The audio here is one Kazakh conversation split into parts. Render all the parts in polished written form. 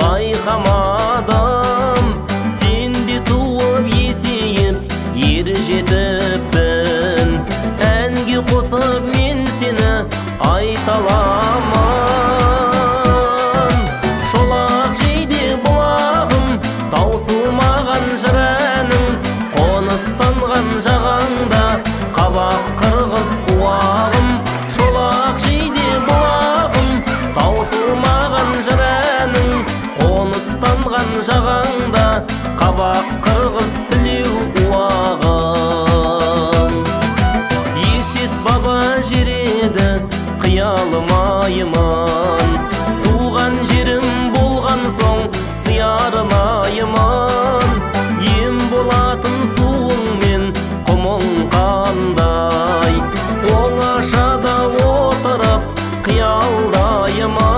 байқамадым. Сенде туып есейіп ер жетіппін. Әнге қосып мен сені айта аламын. Шолақ жейде бұлағым, таусылмаған жыр әнің, қоныстанған жағаңда қабақ қырғыз қуағым. Шолақ жейде бұлағым, таусылмаған жыр әнің, қоныстанған жағаңда қабақ қырғыз тілеу уағым. Есет баба жереді қиялым айымын, туған жерім болған соң сиярынайымын. Ем болатын суың мен құмың қандай, оңашада отырып қиялдаймын.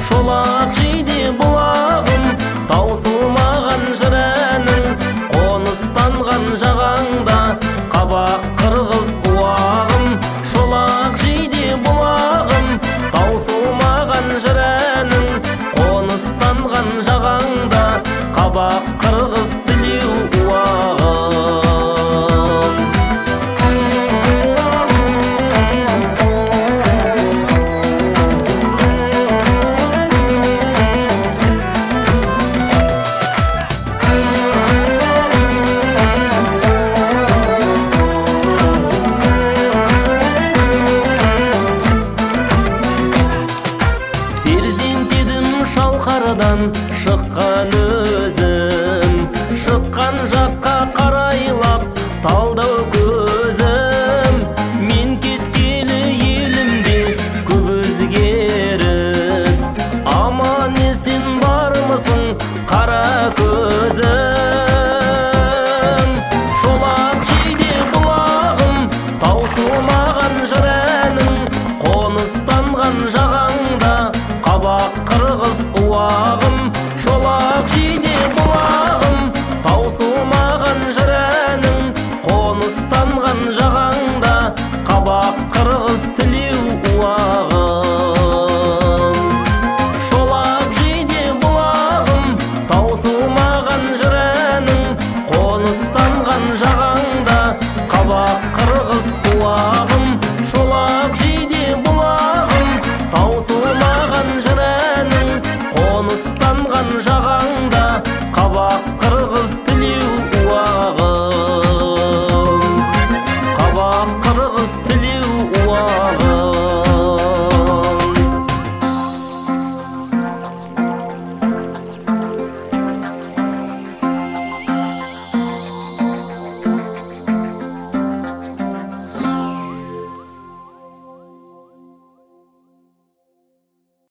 Шолақ жейде бұлағым, таусылмаған жыр әнің, қоныстанған жағаңда қабақ қырғыз уағым. Шолақ жейде бұлағым, таусылмаған жыр әнің, қоныстанған жағаңда қабақ қырғыз тілеу уағым. Шалқардан шыққан өзім, шыққан жаққа қарайлап талдау көзім. Мен кеткелі елімде көп өзгеріс, аман есен бармысың қара көзім. Шолақ жейде бұлағым, таусылмаған жыр әнің, қоныстанған жағаңда қабақ қырғыз уағым.